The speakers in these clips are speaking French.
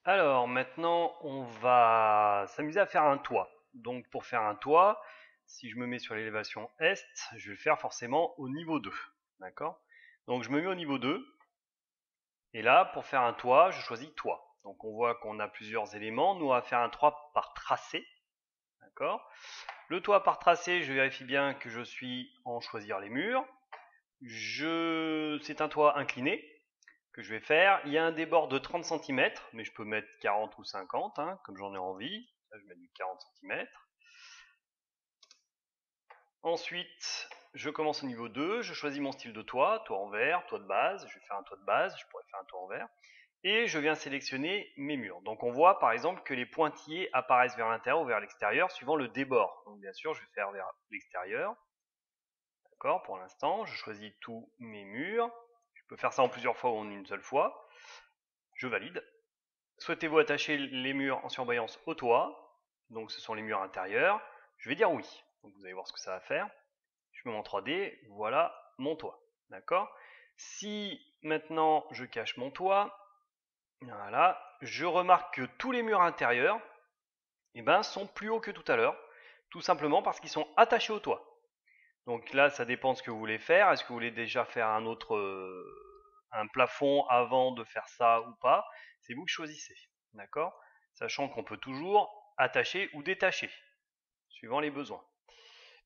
Alors maintenant, on va s'amuser à faire un toit. Donc pour faire un toit, si je me mets sur l'élévation est, je vais le faire forcément au niveau 2. D'accord? Donc je me mets au niveau 2. Et là, pour faire un toit, je choisis toit. Donc on voit qu'on a plusieurs éléments. Nous, on va faire un toit par tracé. D'accord? Le toit par tracé, je vérifie bien que je suis en choisir les murs. C'est un toit incliné que je vais faire. Il y a un débord de 30 cm, mais je peux mettre 40 ou 50, hein, comme j'en ai envie. Là, je mets du 40 cm. Ensuite, je commence au niveau 2, je choisis mon style de toit en verre, toit de base. Je vais faire un toit de base, je pourrais faire un toit en verre. Et je viens sélectionner mes murs. Donc on voit par exemple que les pointillés apparaissent vers l'intérieur ou vers l'extérieur suivant le débord. Donc bien sûr, je vais faire vers l'extérieur. D'accord, pour l'instant, je choisis tous mes murs. Je peux faire ça en plusieurs fois ou en une seule fois. Je valide. Souhaitez-vous attacher les murs en surbrillance au toit? Donc ce sont les murs intérieurs. Je vais dire oui. Donc vous allez voir ce que ça va faire. Je me mets en 3D. Voilà mon toit. D'accord? Si maintenant je cache mon toit, voilà, je remarque que tous les murs intérieurs sont plus hauts que tout à l'heure. Tout simplement parce qu'ils sont attachés au toit. Donc là, ça dépend de ce que vous voulez faire. Est-ce que vous voulez déjà faire un plafond avant de faire ça ou pas? C'est vous qui choisissez, d'accord? Sachant qu'on peut toujours attacher ou détacher, suivant les besoins.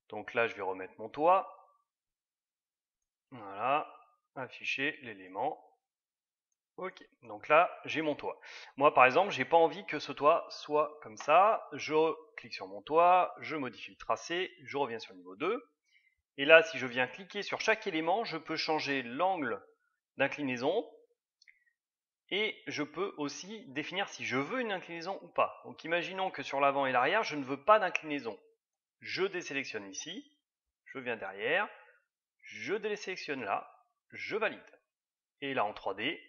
Donc là, je vais remettre mon toit. Voilà, afficher l'élément. Ok, donc là, j'ai mon toit. Moi, par exemple, j'ai pas envie que ce toit soit comme ça. Je clique sur mon toit, je modifie le tracé, je reviens sur le niveau 2. Et là, si je viens cliquer sur chaque élément, je peux changer l'angle d'inclinaison et je peux aussi définir si je veux une inclinaison ou pas. Donc imaginons que sur l'avant et l'arrière, je ne veux pas d'inclinaison. Je désélectionne ici, je viens derrière, je désélectionne là, je valide. Et là en 3D,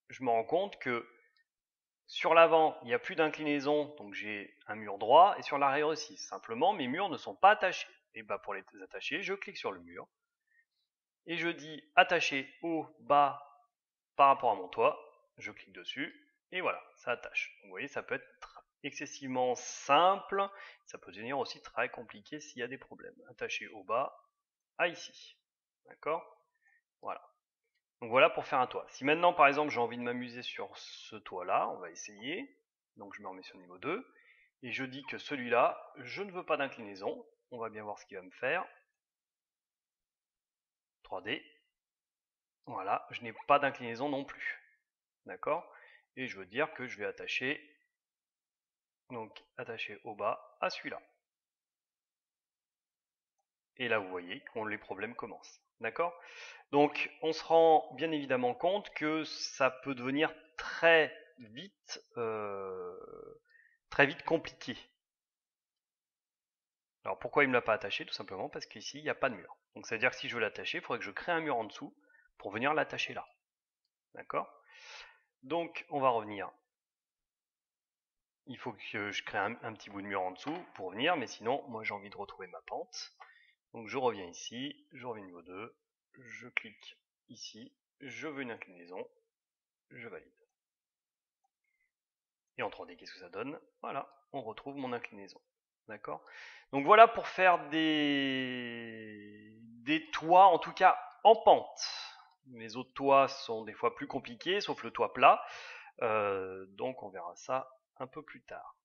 je me rends compte que sur l'avant, il n'y a plus d'inclinaison, donc j'ai un mur droit, et sur l'arrière aussi. Simplement, mes murs ne sont pas attachés. Et bah pour les attacher, je clique sur le mur, et je dis attacher haut, bas par rapport à mon toit, je clique dessus, et voilà, ça attache. Donc, vous voyez, ça peut être excessivement simple, ça peut devenir aussi très compliqué s'il y a des problèmes. Attacher au bas à ici. D'accord? Voilà. Donc voilà pour faire un toit. Si maintenant par exemple j'ai envie de m'amuser sur ce toit là, on va essayer. Donc je me remets sur le niveau 2. Et je dis que celui-là, je ne veux pas d'inclinaison. On va bien voir ce qu'il va me faire. 3D. Voilà, je n'ai pas d'inclinaison non plus. D'accord? Et je veux dire que je vais attacher, donc attacher au bas à celui-là. Et là vous voyez que les problèmes commencent. D'accord? Donc on se rend bien évidemment compte que ça peut devenir très vite compliqué. Alors pourquoi il ne me l'a pas attaché? Tout simplement parce qu'ici il n'y a pas de mur. Donc ça veut dire que si je veux l'attacher, il faudrait que je crée un mur en dessous pour venir l'attacher là. D'accord? Donc on va revenir. Il faut que je crée un petit bout de mur en dessous pour venir, mais sinon moi j'ai envie de retrouver ma pente. Donc je reviens ici, je reviens au niveau 2, je clique ici, je veux une inclinaison, je valide. Et en 3D, qu'est-ce que ça donne? Voilà, on retrouve mon inclinaison. D'accord? Donc voilà pour faire des toits, en tout cas en pente. Les autres toits sont des fois plus compliqués, sauf le toit plat. Donc on verra ça un peu plus tard.